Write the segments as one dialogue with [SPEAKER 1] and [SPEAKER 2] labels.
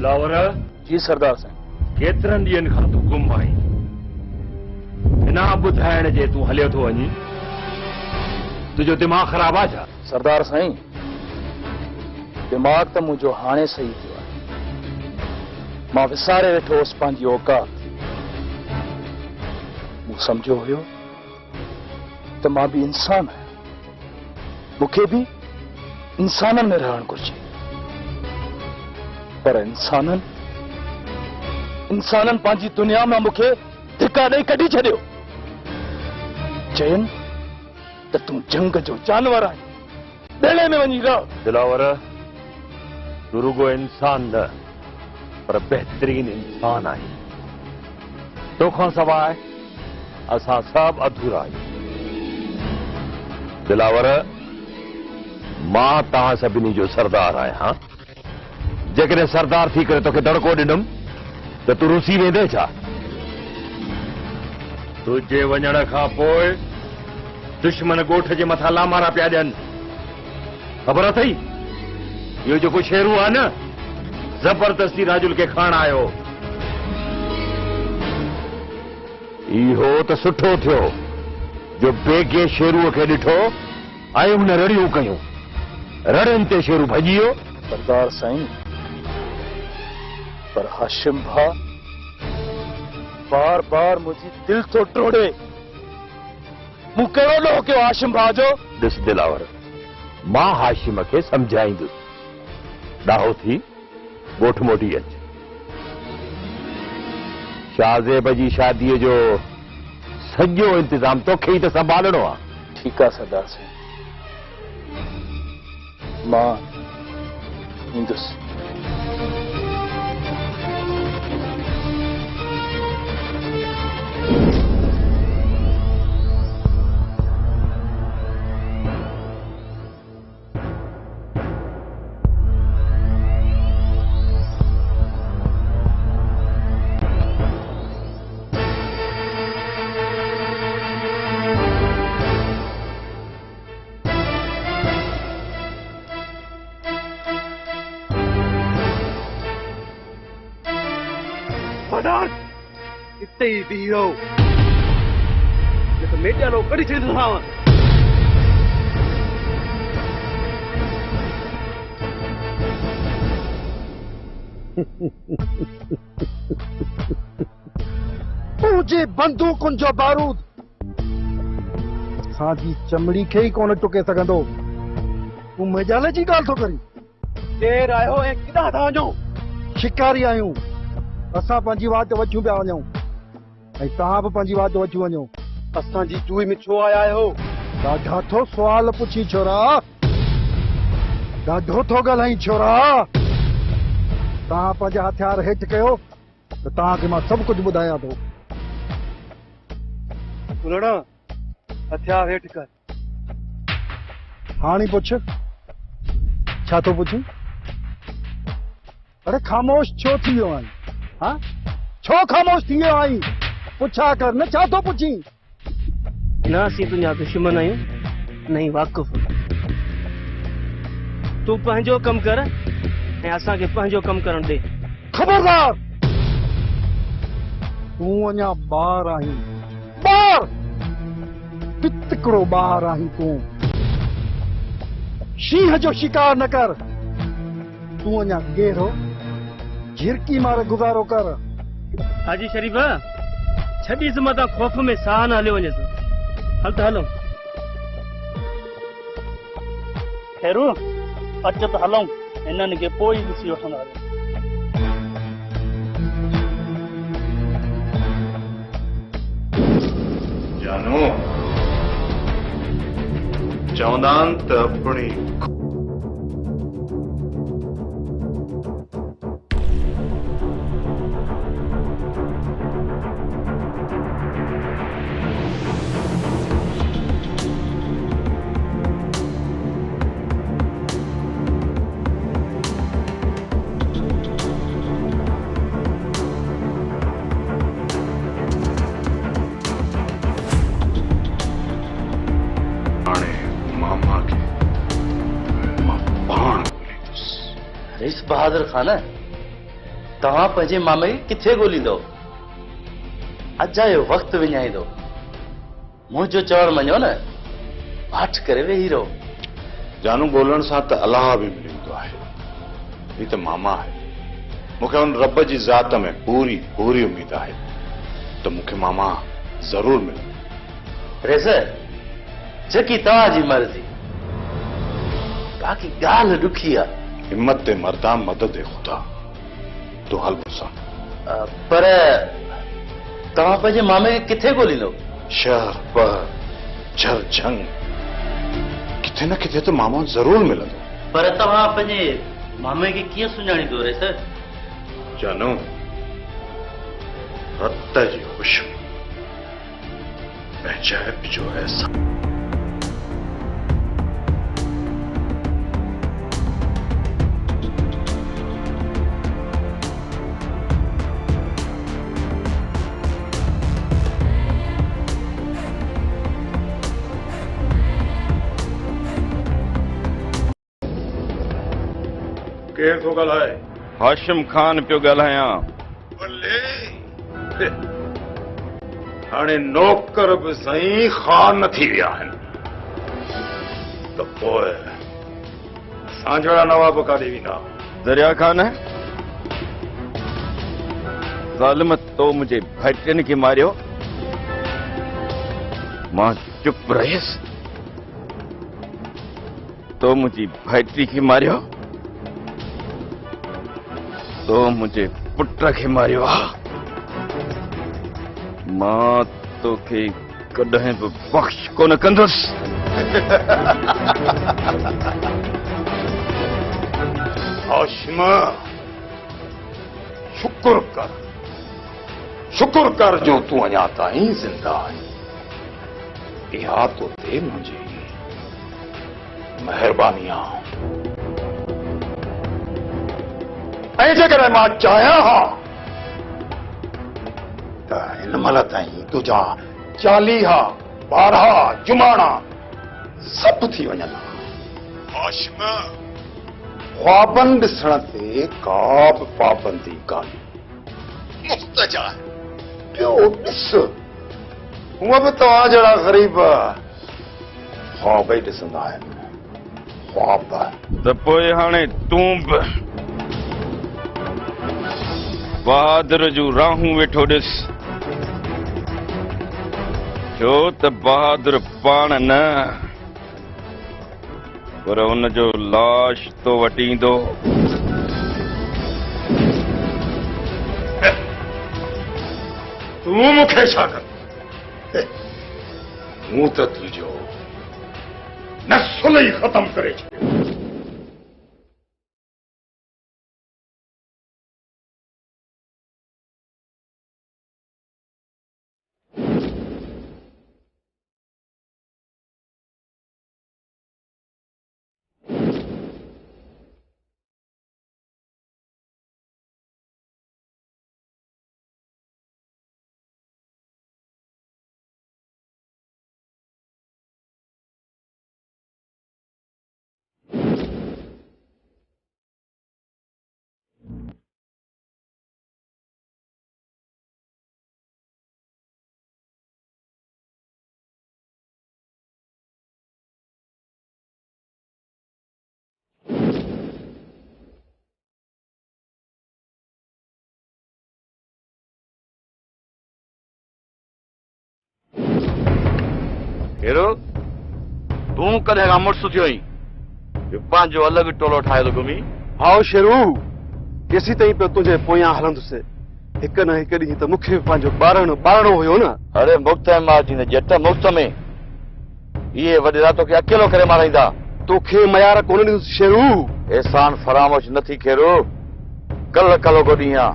[SPEAKER 1] दिलावर
[SPEAKER 2] जी सरदार साईं।
[SPEAKER 1] केतिरनि ॾींहंनि खां तूं गुम आहीं। बिना ॿुधाइण जे तूं हलियो थो वञी। तुंहिंजो दिमाग़ ख़राब आहे छा?
[SPEAKER 2] सरदार साईं, दिमाग़ त मुंहिंजो हाणे सही थियो आहे। मां विसारे वेठो हुअसि पंहिंजी औकात। मूं सम्झो हुयो त मां बि इंसान आहियां, मूंखे बि इंसाननि में रहणु घुरिजे। पर इंसाननि पंहिंजी दुनिया में मूंखे धिका ॾेई कढी छॾियो। चयनि त तूं जंग जो जानवर आहीं, ॿेड़े में वञी रह।
[SPEAKER 1] दिलावर तूं रुगो इंसान न पर बहितरीन इंसान आहीं। तोखां सवाइ असां सभु अधूरा आहियूं। दिलावर मां तव्हां सभिनी जो सरदार आहियां। जेकॾहिं सरदार थी करे तोखे दड़को ॾिनुमि त तूं रुसी वेंदे छा? तुंहिंजे वञण खां पोइ दुश्मन ॻोठ जे मथां लामारा पिया ॾियनि। ख़बर अथई इहो जेको शेरू आहे न, ज़बरदस्ती राजुल खे खणण आयो। इहो त सुठो थियो जो बेगे शेरूअ खे ॾिठो ऐं हुन रड़ियूं कयूं। रड़ियुनि ते शेरू भॼी वियो।
[SPEAKER 2] सरदार साईं, पर हाशिम भा बार बार मुझी दिल तो टोड़े। मूं कहिड़ो ॾोह कयो हाशिम भा जो?
[SPEAKER 1] ॾिस दिलावर, मां हाशिम खे सम्झाईंदुसि। ॾाहो थी ॻोठ मोटी अच। शाहज़ेब जी शादीअ जो सॼो इंतज़ाम तोखे ई त संभालणो आहे।
[SPEAKER 2] ठीकु आहे सरदार साईं, मां ईंदुसि।
[SPEAKER 3] इते ही बीहो न त मेटियालो कढी छॾींदोसांव।
[SPEAKER 4] मुंहिंजी बंदूकुनि जो बारूद असांजी चमड़ी खे ई कोन टुके सघंदो। तूं मजाले जी ॻाल्हि थो करी?
[SPEAKER 3] देर आयो ऐं किथां था वञो?
[SPEAKER 4] शिकारी आहियूं असां, पंहिंजी वाट ते वठूं पिया वञूं ऐं तव्हां बि पंहिंजी वाट ते वठी वञो।
[SPEAKER 3] असांजी चूई में छो आया आहियो?
[SPEAKER 4] ॾाढा थो सुवाल पुछी छोरा, ॾाढो थो ॻाल्हाई छोरा। तव्हां पंहिंजा हथियार हेठि कयो त तव्हांखे मां सभु कुझु ॿुधायां थो।
[SPEAKER 3] पुराणा हथियार हेठि कर।
[SPEAKER 4] हाणे पुछ, छा थो पुछीं? अरे ख़ामोश छो थी वियो आहीं? हाँ, छो ख़ामोश थी वियो आहीं? पुछा कर न, छा थो पुछीं?
[SPEAKER 3] न असीं तुंहिंजा दुश्मन आहियूं, न ई वाक़ुफ़। तूं पंहिंजो कमु कर ऐं असांखे पंहिंजो कमु करणु ॾे।
[SPEAKER 4] खबरदार, तूं अञा ॿार आहीं, ॿार, पितकड़ो ॿार आहीं तूं। शींहं जो शिकार न कर। तूं अञा गेरो झिरकी मारे गुज़ारो कर।
[SPEAKER 3] हाजी शरीफ़ छॾीस मतां ख़ौफ़ में साह न हलियो वञेसि। हल त हलो। खैरू अच त हलूं, हिननि खे पोइ ॾिसी वठंदासीं।
[SPEAKER 5] जानू चवंदा आहिनि त अपनी
[SPEAKER 2] रईस बहादुर खान
[SPEAKER 6] तव्हां पंहिंजे मामे खे किथे ॻोल्हींदो? अॼु जो वक़्तु विञाईंदो। मुंहिंजो चवणु मञो न, पाठ करे वेही रहो।
[SPEAKER 5] जानू ॻोल्हण सां त अलाह बि मिली वेंदो आहे। ही त मामा आहे। मूंखे हुन रब जी ज़ात में पूरी पूरी उम्मीद आहे त मूंखे मामा ज़रूर मिलंदो।
[SPEAKER 6] रेज़र, जेकी तव्हांजी मर्ज़ी। बाक़ी ॻाल्हि ॾुखी आहे।
[SPEAKER 5] हिम्मत ते मर्दा मदद ए ख़ुदा। तूं हल मूंसां।
[SPEAKER 6] पर तव्हां पंहिंजे मामे खे किथे ॻोल्हींदो?
[SPEAKER 5] शहर पर झर झंग किथे न किथे त मामा ज़रूर मिलंदो।
[SPEAKER 6] पर तव्हां पंहिंजे मामे खे कीअं सुञाणींदो रेज़र?
[SPEAKER 5] जानू, रत जी खुशबू, पंहिंजाइप जो एहसास।
[SPEAKER 1] केर थो ॻाल्हाए?
[SPEAKER 7] हाशिम खान पियो ॻाल्हायां।
[SPEAKER 1] भले हाणे नौकर बि साईं ख़ान थी विया आहिनि त पोइ असां जहिड़ा नवाब काॾे वेंदा?
[SPEAKER 7] दरिया खान ज़ालिम, तो मुंहिंजे भाइटियुनि खे मारियो, मां चुप रहियसि। तो मुंहिंजी भाइटी खे मारियो, तो मुंहिंजे पुट खे मारियो आहे। मां तोखे कॾहिं बि बख़्श कोन कंदुसि।
[SPEAKER 1] हाशिम, शुक्र कर जो तूं अञा ताईं ज़िंदा आहीं। इहा तो ते मुंहिंजी महिरबानी आहे। ऐं जेकॾहिं मां चाहियां हा त हिन महिल ताईं तुंहिंजा 40 12 जुमाणा सभु थी वञनि। हाशिम, ख्वाबनि ॾिसण ते का बि पाबंदी कान्हे। मुस्तजा ॿियो ॾिस, हूअं बि तव्हां जहिड़ा ग़रीब ख्वाब ई ॾिसंदा आहिनि। ख्वाब
[SPEAKER 7] त पोइ हाणे तूं बि बहादुर जूं राहूं वेठो ॾिस। छो त बहादुर पाण न, पर हुनजो लाश तो वटि ईंदो।
[SPEAKER 1] तूं मूंखे छा कर? मूं त तुंहिंजो नस्ल ई ख़तम करे छॾियो।
[SPEAKER 7] हेरो, तूं कॾहिं खां मुड़ुसु थियो आहीं? पंहिंजो अलॻि टोलो ठाहे थो घुमी।
[SPEAKER 2] हाओ शेरू, केसी ताईं पियो तुंहिंजे पोयां हलंदुसि? हिकु न हिकु ॾींहुं त मूंखे पंहिंजो ॿारणो हुयो न।
[SPEAKER 7] अरे मुफ़्त मां थींदे जट मुफ़्त में इहे वॾेरा तोखे अकेलो करे माराईंदा।
[SPEAKER 2] तोखे मयार कोन ॾींदुसि शेरू।
[SPEAKER 7] एहसान फरामोश न थी खेरो। कल कलो को ॾींहुं आहे,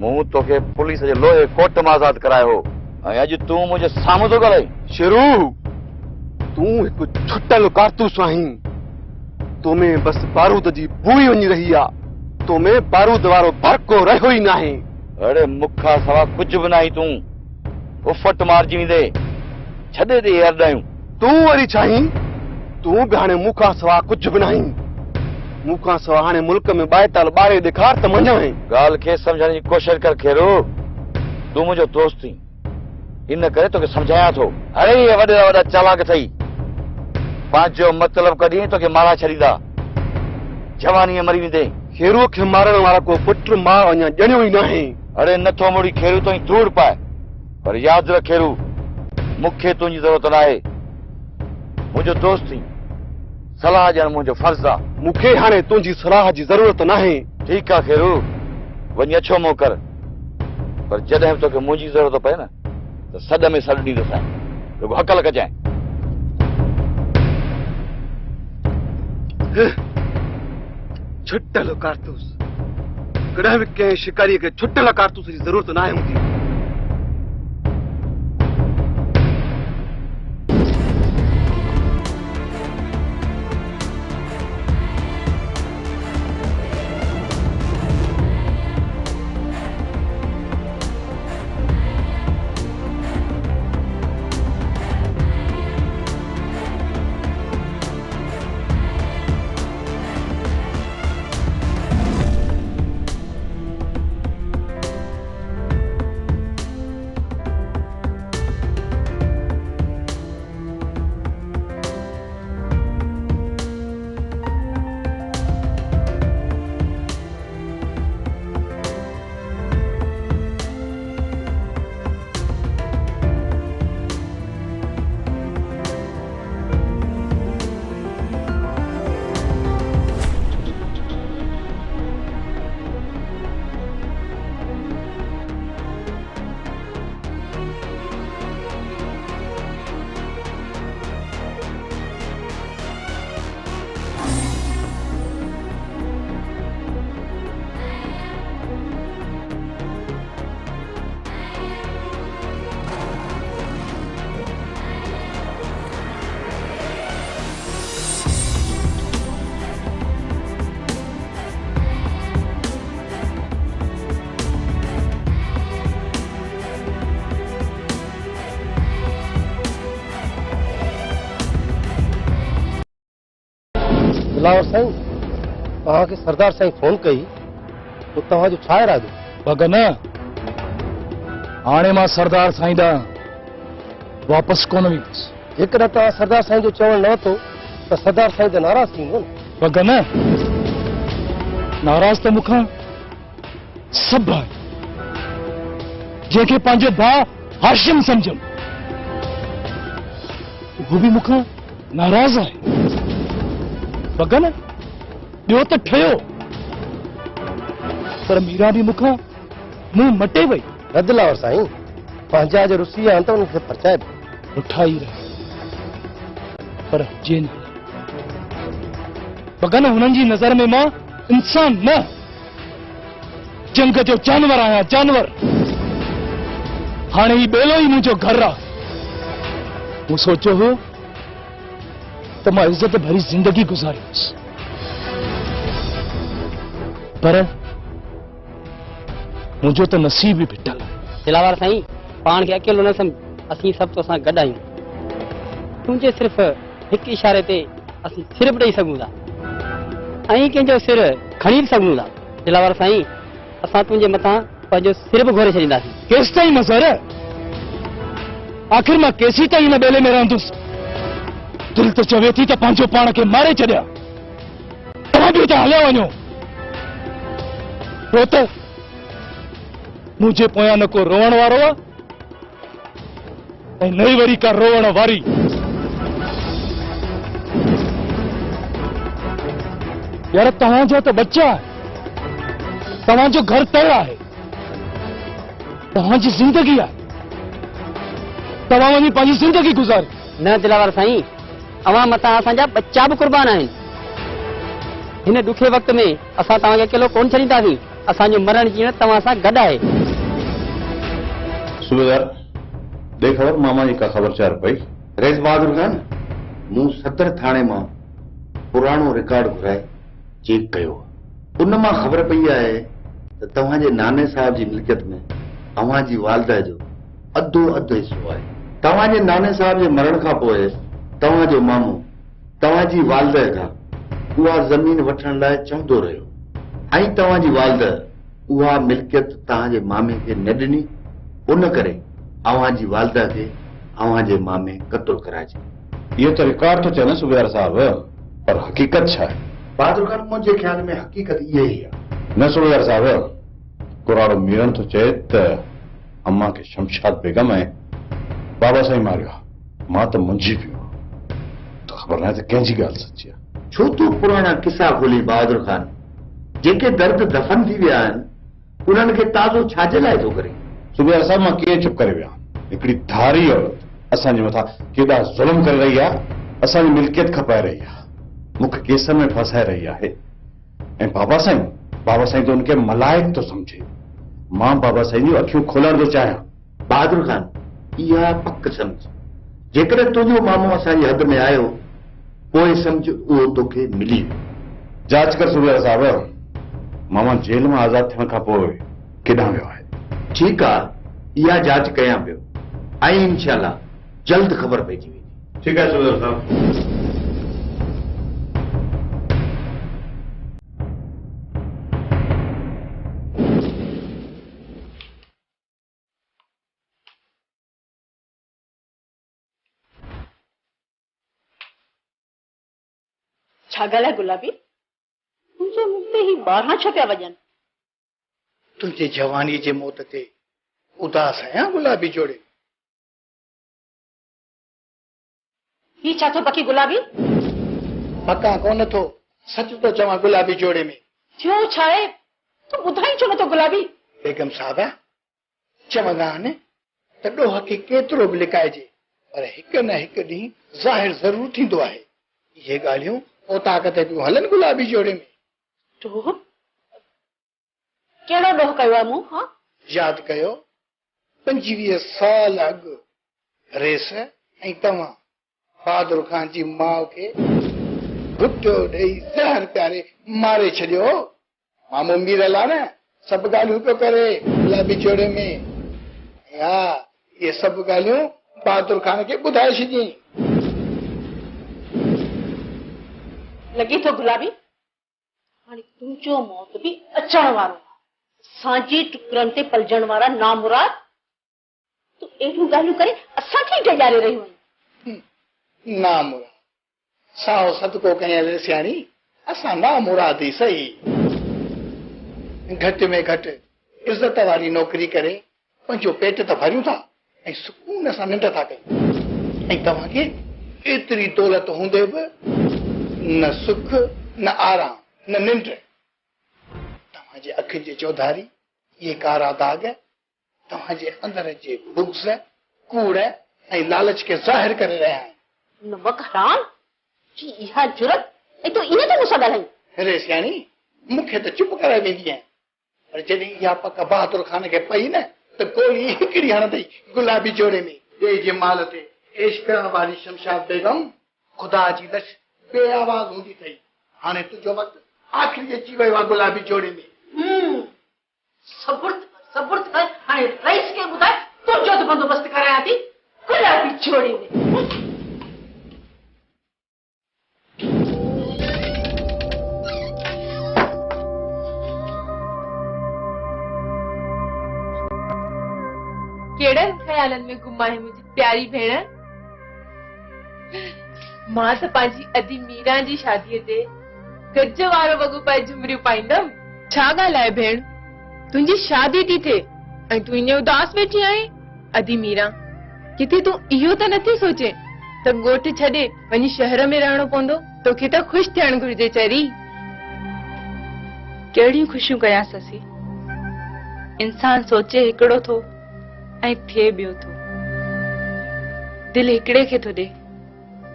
[SPEAKER 7] मूं तोखे पुलिस जे लोहे कोट मां आज़ाद करायो हो, ऐं अॼु तूं मुंहिंजे साम्हूं थो ॻाल्हाई।
[SPEAKER 2] शेरू, तूं हिकु छुटल कारतूस आहीं। तोमें बसि बारूद जी बूई वञी रही आहे। तोमें बारूद वारो भड़को रहियो ई नाहे।
[SPEAKER 7] अड़े मुखा सवा कुझु बि नाहीं तूं। उफट मारिजी वेंदे, छॾे ॾे यार ॾायूं।
[SPEAKER 2] तूं वरी छाहीं? तूं बि हाणे मूंखां सवा कुझु बि नाहीं। मूंखां सवाइ हाणे मुल्क में ॿाएताल ॿारे ॾेखार त मञो है।
[SPEAKER 7] ॻाल्हि खे सम्झण जी कोशिश कर खेरो। तूं मुंहिंजो दोस्त थी, इन करे तोखे सम्झायां थो। अरे ये वॾे वॾा चालाक थई, पंहिंजो मतिलब कढी तोखे मारा छॾींदा, जवानीअ मरी वेंदे।
[SPEAKER 2] खेरूअ खे मारण वारा को पुट मां अञा ॼणियो ई नाहे।
[SPEAKER 7] अरे नथो मुड़ी खेरू तो धूड़ पाए, पर यादि रख खेरू, मूंखे तुंहिंजी ज़रूरत न आहे। मुंहिंजो दोस्त थी, सलाह ॾियणु मुंहिंजो फर्ज़ आहे।
[SPEAKER 2] मूंखे हाणे तुंहिंजी सलाह जी ज़रूरत नाहे।
[SPEAKER 7] ठीकु आहे खेरू, वञी अछो मुंहुं कर, पर जॾहिं बि तोखे मुंहिंजी ज़रूरत पए न त सॾ में सॾु ॾींदुसि, रुॻो हकल कजांइ।
[SPEAKER 2] छुटल कारतूस, कॾहिं बि कंहिं शिकारीअ खे छुटल कारतूस जी ज़रूरत नाहे हूंदी।
[SPEAKER 8] दिलावर साईं, तव्हांखे सरदार साईं फोन कई तो तव्हांजो छा इरादो?
[SPEAKER 3] भगन, हाणे मां सरदार साईं ॾांहुं वापसि कोन वेंदुसि।
[SPEAKER 8] जेकॾहिं तव्हां सरदार साईं जो चवणु न थियो त सरदार साईं त नाराज़ थींदो न।
[SPEAKER 3] भगन, नाराज़ त मूंखां सभु आहे, जंहिंखे पंहिंजो भाउ हाशिम सम्झमि उहो बि मूंखां नाराज़ आहे। भगन, ॿियो त ठहियो, पर मीरा बि मूंखां मुंहुं मटे वई।
[SPEAKER 8] न दिलावर साईं, पंहिंजा जो रुसी आहिनि त उनखे परचाए
[SPEAKER 3] रुठा ई रहे, पर हुजे न। भगन, हुननि जी नज़र में मां इंसान न, जंग जो जानवर आहियां, जानवर। हाणे ही ॿेलो ई मुंहिंजो घर आहे। मूं सोचियो हो त मां इज़त भरी जिंदगी गुज़ारींदुसि, पर मुंहिंजो त नसीब ई भिटल।
[SPEAKER 9] दिलावर साईं, पाण खे अकेलो न सम्झ, असीं सभु तोसां गॾु आहियूं। तुंहिंजे सिर्फ़ हिकु इशारे ते असीं सिर बि ॾेई सघूं था ऐं कंहिंजो सिर खणी बि सघूं था। दिलावर साईं, असां तुंहिंजे मथां पंहिंजो सिर बि घोरे छॾींदासीं।
[SPEAKER 3] केसि ताईं नज़र? आख़िर मां केसी ताईं हिन ॿेले में रहंदुसि? दिलि त चवे थी त पंहिंजो पाण खे मारे छॾियां। तव्हां बि त हलिया वञो, छो त मुंहिंजे पोयां न को रोअण वारो आहे ऐं न ई वरी का रोअण वारी। यार, तव्हांजा त बच्चा आहे, तव्हांजो घर तय आहे, तव्हांजी ज़िंदगी आहे, तव्हां वञी पंहिंजी ज़िंदगी गुज़ारे।
[SPEAKER 9] न दिलावर साईं, अवां मथां असांजा बच्चा बि क़ुर्बान आहिनि। हिन ॾुखे वक़्त में असां तव्हांखे अकेलो कोन छॾींदासीं। असांजो मरण जीअण तव्हां सां गॾु आहे।
[SPEAKER 5] सूबेदार, दे ख़बर मामा जी का ख़बरचार पई?
[SPEAKER 10] रेस बहादुर खान, मूं सदर थाणे मां पुराणो रिकॉर्ड घुराए चेक कयो। उन मां ख़बर पई आहे त तव्हांजे नाने साहिब जी मिल्कियत में तव्हांजी वालदा जो अधो अधु हिसो आहे। तव्हांजे नाने साहिब जे मरण खां पोइ तव्हांजो मामू तव्हांजी वालदा खां उहा ज़मीन वठण लाइ चवंदो रहियो ऐं तव्हांजी वालद उहा मिल्कियत तव्हांजे मामे खे न ॾिनी, उन करे अव्हांजी वालदा खे अव्हांजे मामे क़त्ल कराइजे।
[SPEAKER 5] इहो त रिकॉर्ड तो चए न सूबेदार साहब, पर हकीकत छा आहे?
[SPEAKER 10] बहादुर खान, मुंहिंजे ख्याल में हकीकत इहा ई आहे।
[SPEAKER 5] न सूबेदार साहब, कुराड़ो मीरन तो चए त अम्मा खे शमशाद बेगम ऐं बाबा साईं मारियो। मां त मुंझी पियो, त ख़बर नाहे त कंहिंजी ॻाल्हि सची आहे।
[SPEAKER 10] छो तूं पुराणा किसा खोली बहादुर खान? जेके दर्द दफ़न थी विया आहिनि उन्हनि खे ताज़ो छाजे लाइ थो करे?
[SPEAKER 5] सूबेदार साहब, मां कीअं चुप करे विया? हिकिड़ी धारी औरत असांजे मथां केॾा ज़ुल्म करे रही आहे, असांजी मिल्कियत खपाए रही आहे, मूंखे केसनि में फसाए रही आहे। ऐं बाबा साईं तो उनखे मलाइक तो समझे। मां बाबा साईं जूं अखियूं खोलण थो चाहियां।
[SPEAKER 10] बहादुर खान, इहा पक सम्झ, जेकॾहिं तुंहिंजो मामो असांजी हद में आयो पोइ सम्झ उहो तोखे मिली वियो।
[SPEAKER 5] जांच कर सूबेदार साहब, मामा जेल में आज़ाद थियण खां पोइ केॾांहुं वियो आहे?
[SPEAKER 10] ठीकु आहे, इहा जांच कयां पियो ऐं इंशाअल्लाह जल्द ख़बर पइजी वेंदी।
[SPEAKER 5] ठीकु आहे सूबेदार साहब।
[SPEAKER 11] छा ॻाल्हि आहे गुलाबी? तुंहिंजे मुंह ते ही 12 छा पिया वॼनि?
[SPEAKER 4] तुंहिंजे जवानी जे मौत ते उदास आहियां गुलाबी जोड़े।
[SPEAKER 11] ही छा थो पकी गुलाबी?
[SPEAKER 4] पका कोन थो, सच तो चवां गुलाबी जोड़े में।
[SPEAKER 11] थियो छा आहे? तूं ॿुधाई छो नथो गुलाबी?
[SPEAKER 4] बेगम साहबा, चवंदा आहिनि त ॾोह खे केतिरो बि लिकाइजे पर हिकु न हिकु ॾींहुं ज़ाहिर ज़रूर थींदो आहे। इहे ॻाल्हियूं ओ ताक़त थियूं हलन गुलाबी जोड़े में।
[SPEAKER 11] ॾोह? कहिड़ो ॾोह कयो आहे मूं? हा,
[SPEAKER 4] यादि कयो 25 साल अॻु रेस ऐं तव्हां बहादुर खान जी माउ खे गुटो ॾेई ज़हर प्यारे मारे छॾियो। मामो मीरल आहे न, सभु ॻाल्हियूं पियो करे गुलाबी जोड़े में। हा, इहे सभु ॻाल्हियूं बहादुर खान खे ॿुधाए छॾियईं।
[SPEAKER 11] लॻे थो गुलाबी हाणे तुंहिंजो मौत बि अचण वारो आहे। असांजे टुकरनि ते पलजण वारा नामुराद तूं अहिड़ियूं ॻाल्हियूं करे असांखे ॾेजारे रहियूं आहिनि।
[SPEAKER 4] नामुराद साओ सदको कयलु सियाणी, असां नामुराद ई सही। घटि में घटि इज़त वारी नौकरी करे पंहिंजो पेट त भरियूं था ऐं सुकून सां निंड था कयूं। ऐं तव्हांखे एतिरी दौलत हूंदे बि न सुख, न आराम, न निंड। तव्हांजे अखियुनि जे चौधारी इहे कारा दाग तव्हांजे अंदर जे बुग़्ज़, कूड़ ऐं लालच खे ज़ाहिर करे रहिया आहिनि।
[SPEAKER 11] नमक हराम जी इहा जुरत ऐं तूं ईअं त मूंसां ॻाल्हाईं?
[SPEAKER 4] रे सियाणी, मूंखे त चुप कराए वेंदी आहियां, पर जॾहिं इहा पक बहादुर खान खे पई न त गोली हिकिड़ी हणंदई गुलाबी जोड़े में। ॿिए जे माल ते ऐश करण वारी शमशाद बेगम ख़ुदा जी लश बे आवाज़ हूंदी अथई। हाणे तुंहिंजो वक़्तु आख़िरी अची वियो आहे गुलाबी जोड़े में।
[SPEAKER 11] सब्र कर, हाणे रईस खे ॿुधाए तुंहिंजो त बंदोबस्त करायां थी गुलाबी जोड़े में।
[SPEAKER 12] केड़न ख्यालन में गुम आहे मुंहिंजी प्यारी भेण? मां त पंहिंजी अदी मीरा जी शादीअ ते गज वारो वॻो पाए झुमरियूं पाईंदमि। छा ॻाल्हि आहे भेण, तुंहिंजी शादी थी थिए ऐं तूं ईअं उदास वेठी आहीं? अदी मीरा, किथे तूं इहो त नथी सोचे त ॻोठ छॾे वञी शहर में रहणो पवंदो? तोखे त ख़ुशि थियणु घुरिजे चरी।
[SPEAKER 13] कहिड़ियूं ख़ुशियूं कयां ससी? इंसान सोचे हिकिड़ो थो ऐं थिए ॿियो थो। दिलि हिकिड़े खे थो ॾे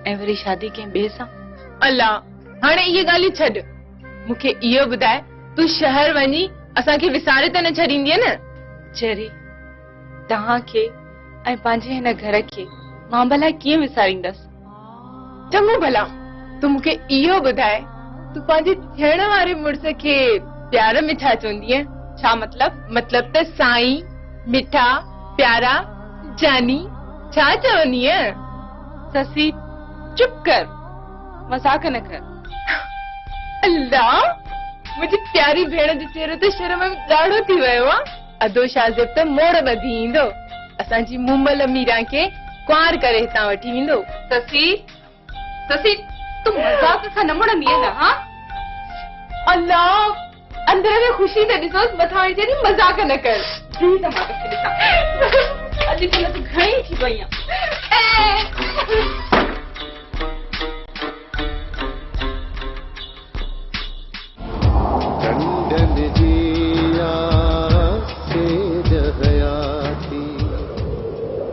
[SPEAKER 13] ऐं वरी शादी कंहिं ॿिए सां।
[SPEAKER 12] अल्लाह, हाणे इहे ॻाल्हियूं छॾ, मूंखे इहो ॿुधाए तूं शहर वञी असांखे विसारे त न छॾींदीअ न?
[SPEAKER 13] चेरी, तव्हांखे ऐं पंहिंजे हिन घर खे मां भला कीअं विसारींदसि?
[SPEAKER 12] चङो भला तूं मूंखे इहो ॿुधाए तूं पंहिंजे थियण वारे मुड़ुस खे प्यार में छा चवंदीअ? छा मतलब त साईं, मिठा, प्यारा, जानी छा चवंदीअ?
[SPEAKER 13] ससी चुप कर, मज़ाक न कर।
[SPEAKER 12] अल्लाह मुझे प्यारी भेण जो चेहरो तो शर्म में ॾाढो थी वियो आहे। अदो शाज़ेब त मोड़ ॿधी ईंदो, असांजी मुमल मीरा के क्वार करे हितां वठी ईंदो।
[SPEAKER 13] ससी ससी तू मजाक खां न मुड़ंदी आहे न? हाँ
[SPEAKER 12] अल्लाह अंदर में खुशी से ॾिसोस, मथां अचे मजाक न कर।
[SPEAKER 13] दी त मां तोखे ॾिसां अॼुकल्ह तूं घणी थी वई आहे।